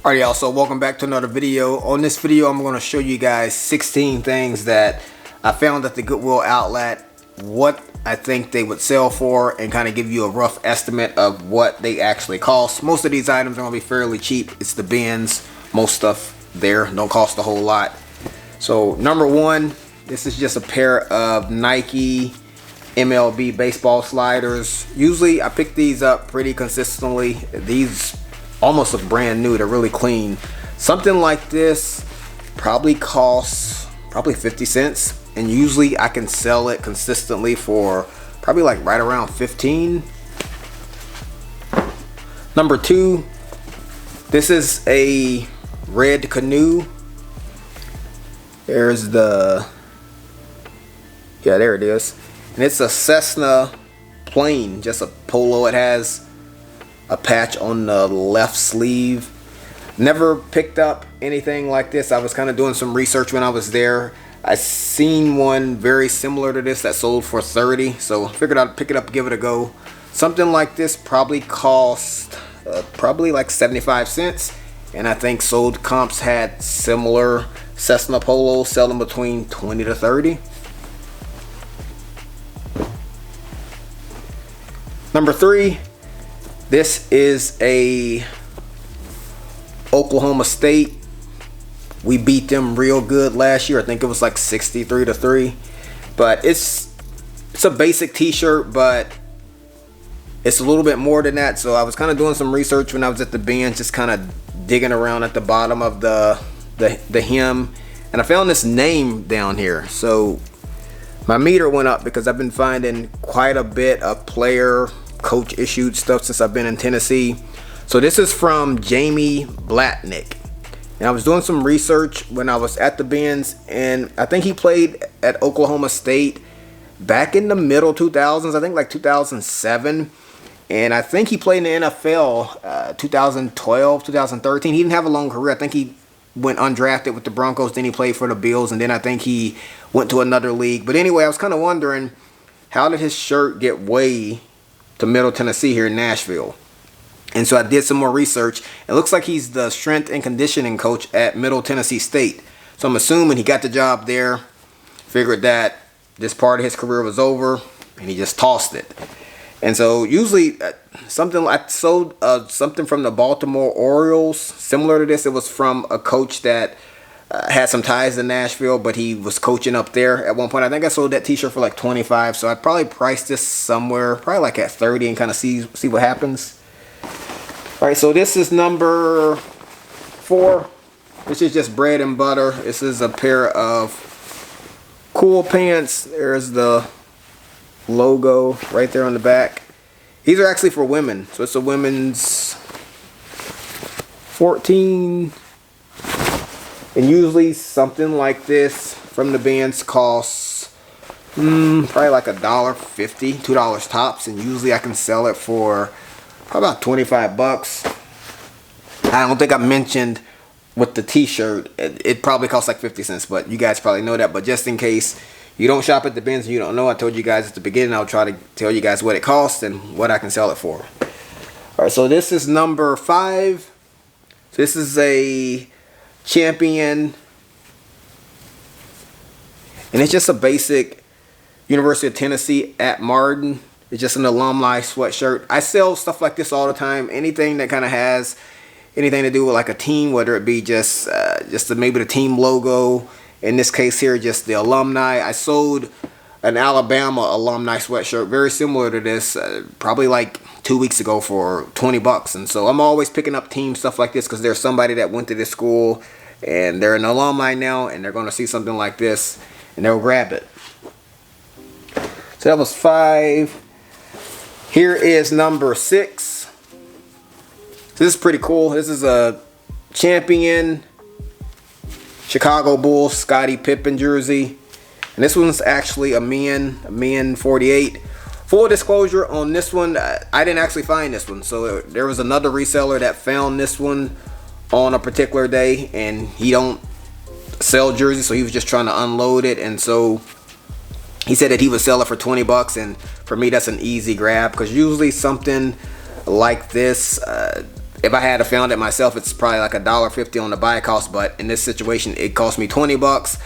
Alright y'all, so welcome back to another video. On this video I'm going to show you guys 16 things that I found at the Goodwill outlet, what I think they would sell for, and kind of give you a rough estimate of what they actually cost. Most of these items are going to be fairly cheap. It's the bins. Most stuff there don't cost a whole lot. So number one, this is just a pair of Nike MLB baseball sliders. Usually I pick these up pretty consistently. These almost look brand new. They're really clean. Something like this probably costs 50 cents, and usually I can sell it consistently for probably like right around 15. Number two, this is a red canoe. There's the, yeah, there it is. And it's a Cessna plain, just a polo. It has a patch on the left sleeve. Never picked up anything like this. I was kind of doing some research when I was there. I seen one very similar to this that sold for 30, so I figured I'd pick it up, give it a go. Something like this probably cost probably like 75 cents, and I think sold comps had similar Cessna polos selling between 20 to 30. Number three, this is a Oklahoma State. We beat them real good last year. I think it was like 63-3. But it's a basic t-shirt, but it's a little bit more than that. So I was kind of doing some research when I was at the bin, just kind of digging around at the bottom of the hem, and I found this name down here. So my meter went up because I've been finding quite a bit of player coach issued stuff since I've been in Tennessee. So this is from Jamie Blatnick, and I was doing some research when I was at the bins, and I think he played at Oklahoma State back in the middle 2000s, I think like 2007, and I think he played in the NFL 2012, 2013. He didn't have a long career. I think he went undrafted with the Broncos, then he played for the Bills, and then I think he went to another league. But anyway, I was kind of wondering, how did his shirt get way to Middle Tennessee here in Nashville? And so I did some more research. It looks like he's the strength and conditioning coach at Middle Tennessee State. So I'm assuming he got the job there, figured that this part of his career was over, and he just tossed it. And so usually something I sold something from the Baltimore Orioles similar to this. It was from a coach that had some ties to Nashville, but he was coaching up there at one point. I think I sold that t-shirt for like 25, so I'd probably price this somewhere probably like at 30 and kind of see what happens. All right, so this is number 4. This is just bread and butter. This is a pair of cool pants. There's the logo right there on the back. These are actually for women, so it's a women's 14. And usually something like this from the bins costs probably like $1.50, $2 tops, and usually I can sell it for probably about 25 bucks. I don't think I mentioned with the t-shirt, it probably costs like 50 cents, but you guys probably know that. But just in case you don't shop at the bins and you don't know, I told you guys at the beginning, I'll try to tell you guys what it costs and what I can sell it for. Alright, so this is number 5. This is a Champion, and it's just a basic University of Tennessee at Martin. It's just an alumni sweatshirt. I sell stuff like this all the time. Anything that kind of has anything to do with like a team, whether it be just maybe the team logo. In this case here, just the alumni. I sold an Alabama alumni sweatshirt very similar to this probably like 2 weeks ago for 20 bucks. And so I'm always picking up team stuff like this because there's somebody that went to this school and they're an alumni now, and they're going to see something like this and they'll grab it. So that was 5. Here is number 6. So this is pretty cool. This is a Champion Chicago Bulls Scotty Pippen jersey, and this one's actually a men 48. Full disclosure on this one, I didn't actually find this one. So there was another reseller that found this one on a particular day, and he don't sell jerseys, so he was just trying to unload it. And so he said that he would sell it for 20 bucks, and for me that's an easy grab, because usually something like this if I had found it myself, it's probably like $1.50 on the buy cost, but in this situation it cost me 20 bucks.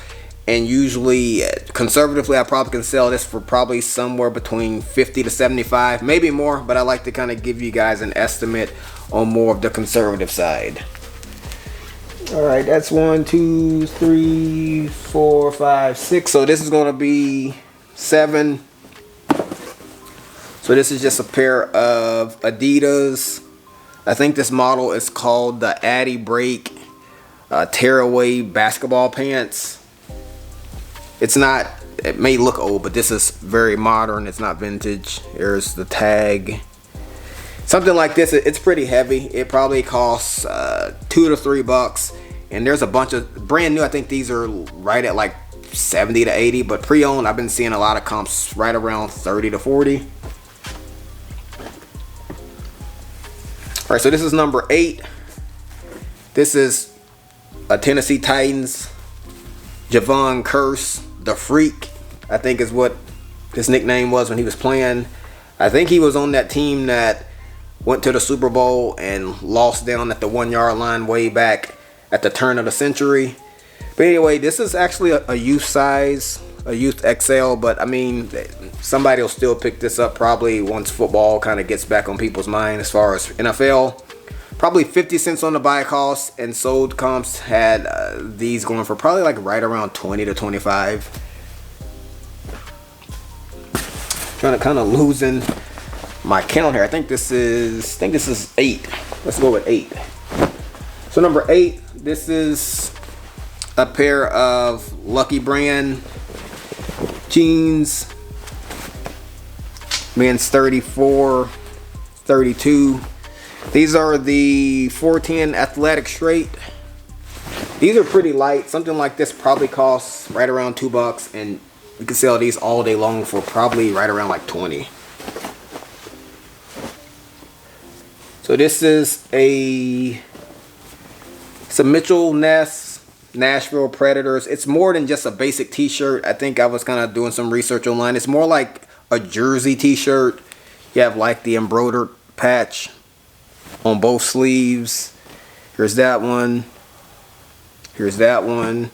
And usually, conservatively, I probably can sell this for probably somewhere between 50 to 75, maybe more, but I like to kind of give you guys an estimate on more of the conservative side. All right, that's 1, 2, 3, 4, 5, 6. So this is going to be 7. So this is just a pair of Adidas. I think this model is called the Atti Break Tearaway Basketball Pants. It's not, it may look old, but this is very modern. It's not vintage. Here's the tag. Something like this, it's pretty heavy. It probably costs $2 to $3. And there's a bunch of brand new. I think these are right at like 70 to 80, but pre-owned, I've been seeing a lot of comps right around 30 to 40. All right, so this is number 8. This is a Tennessee Titans Javon Curse, the Freak, I think is what his nickname was when he was playing. I think he was on that team that went to the Super Bowl and lost down at the 1-yard line way back at the turn of the century. But anyway, this is actually a youth size, a youth XL, but I mean, somebody will still pick this up probably once football kind of gets back on people's mind. As far as NFL, probably 50 cents on the buy cost, and sold comps had these going for probably like right around 20 to 25. Trying to kind of losing my count here. I think this is 8. Let's go with 8. So number 8, this is a pair of Lucky Brand jeans. Men's 34, 32. These are the 410 athletic straight. These are pretty light. Something like this probably costs right around $2, and you can sell these all day long for probably right around like 20. So this is a Mitchell Ness Nashville Predators. It's more than just a basic t-shirt. I think I was kind of doing some research online. It's more like a jersey t-shirt. You have like the embroidered patch on both sleeves. Here's that one. Here's that one.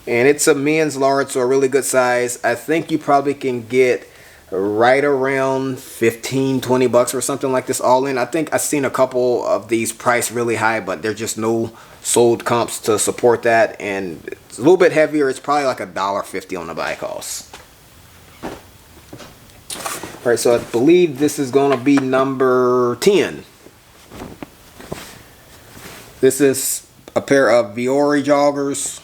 And it's a men's large, so a really good size. I think you probably can get right around 15, 20 bucks or something like this all in. I think I've seen a couple of these priced really high, but there's just no sold comps to support that. And it's a little bit heavier. It's probably like $1.50 on the buy cost. All right, so I believe this is going to be number 10. This is a pair of Vori Joggers.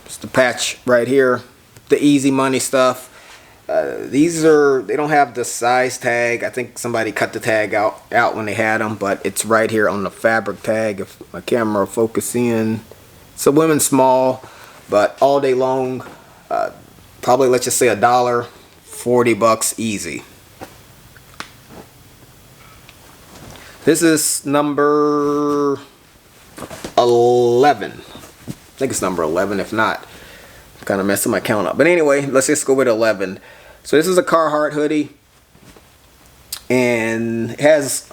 It's the patch right here. The easy money stuff. They don't have the size tag. I think somebody cut the tag out when they had them, but it's right here on the fabric tag. If my camera will focus in. It's a women's small, but all day long, probably let's just say $1, 40 bucks easy. This is number 11. I think it's number 11. If not, I'm kind of messing my count up. But anyway, let's just go with 11. So this is a Heart Hoodie, and it has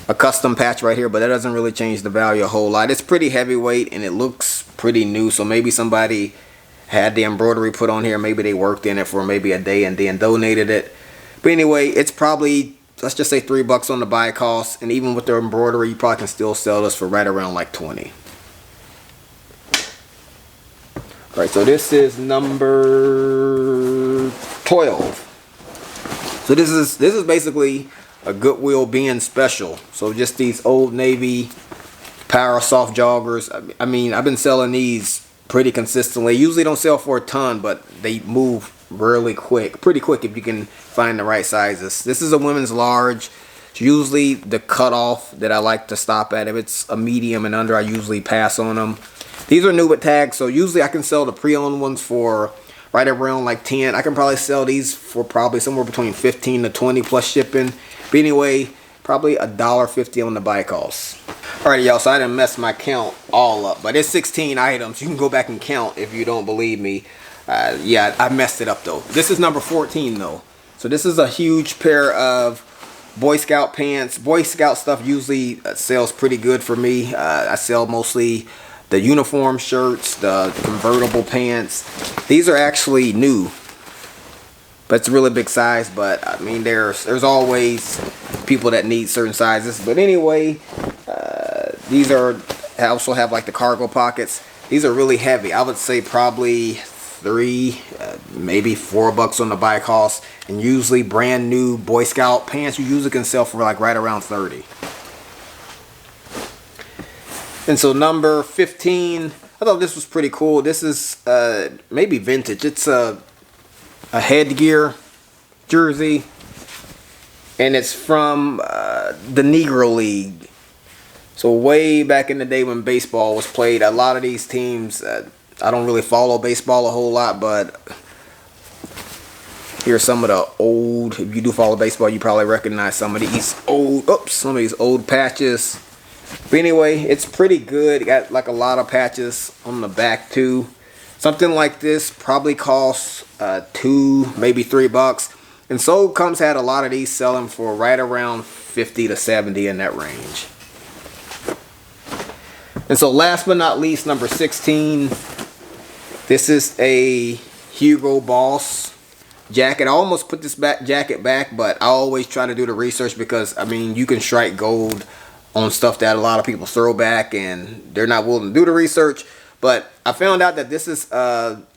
a custom patch right here, but that doesn't really change the value a whole lot. It's pretty heavyweight and it looks pretty new, so maybe somebody had the embroidery put on here. Maybe they worked in it for maybe a day and then donated it. But anyway, it's probably, let's just say $3 on the buy cost, and even with the embroidery, you probably can still sell this for right around like 20. All right, so this is number 12. So this is basically a Goodwill being special. So just these Old Navy Power Soft joggers. I mean, I've been selling these pretty consistently. Usually don't sell for a ton, but they move really quick, pretty quick if you can find the right sizes. This is a women's large. It's usually the cutoff that I like to stop at. If it's a medium and under, I usually pass on them. These are new with tags, so usually I can sell the pre-owned ones for right around like 10. I can probably sell these for probably somewhere between 15 to 20 plus shipping. But anyway, probably $1.50 on the buy cost. Alright, y'all, so I didn't mess my count all up, but it's 16 items. You can go back and count if you don't believe me. Yeah, I messed it up though. This is number 14 though. So this is a huge pair of Boy Scout pants. Boy Scout stuff usually sells pretty good for me. I sell mostly the uniform shirts, the convertible pants. These are actually new, but it's a really big size. But I mean, there's always people that need certain sizes. But anyway, these also have like the cargo pockets. These are really heavy. I would say probably $3, maybe $4 on the buy cost. And usually brand new Boy Scout pants you usually can sell for like right around 30. And so number 15, I thought this was pretty cool. This is maybe vintage. It's a headgear jersey, and it's from the Negro League. So way back in the day when baseball was played, a lot of these teams, I don't really follow baseball a whole lot, but here's some of the old, if you do follow baseball, you probably recognize some of these old patches. But anyway, it's pretty good. Got like a lot of patches on the back too. Something like this probably costs $2, maybe $3. And So Comes had a lot of these selling for right around 50 to 70 in that range. And so last but not least, number 16. This is a Hugo Boss jacket. I almost put this jacket back, but I always try to do the research because, I mean, you can strike gold on stuff that a lot of people throw back and they're not willing to do the research. But I found out that this is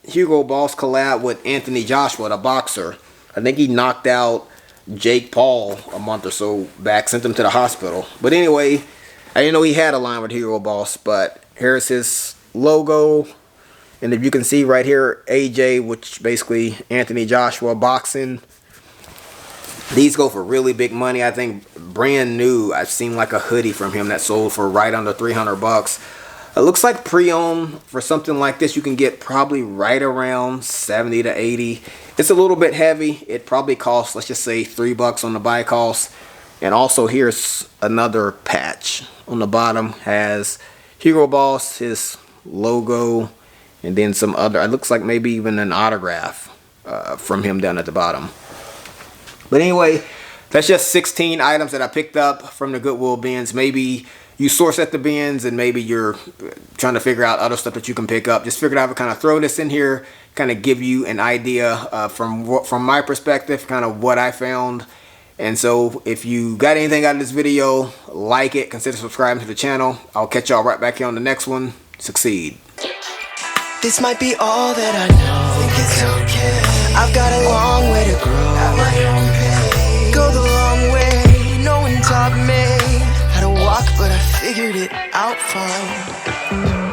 Hugo Boss collab with Anthony Joshua, the boxer. I think he knocked out Jake Paul a month or so back, sent him to the hospital. But anyway, I didn't know he had a line with Hugo Boss, but here's his logo. And if you can see right here, AJ, which basically Anthony Joshua boxing. These go for really big money. I think brand new, I've seen like a hoodie from him that sold for right under $300. It looks like pre-owned for something like this. You can get probably right around 70 to 80. It's a little bit heavy. It probably costs, let's just say $3 on the buy cost. And also here's another patch on the bottom. Has Hugo Boss, his logo, and then some other, it looks like maybe even an autograph from him down at the bottom. But anyway, that's just 16 items that I picked up from the Goodwill bins. Maybe you source at the bins and maybe you're trying to figure out other stuff that you can pick up. Just figured I would kind of throw this in here, kind of give you an idea from my perspective, kind of what I found. And so if you got anything out of this video, like it, consider subscribing to the channel. I'll catch y'all right back here on the next one. Succeed. This might be all that I know. Think it's okay. I've got a long way to grow. At my own pace. Go the long way. No one taught me how to walk, but I figured it out fine.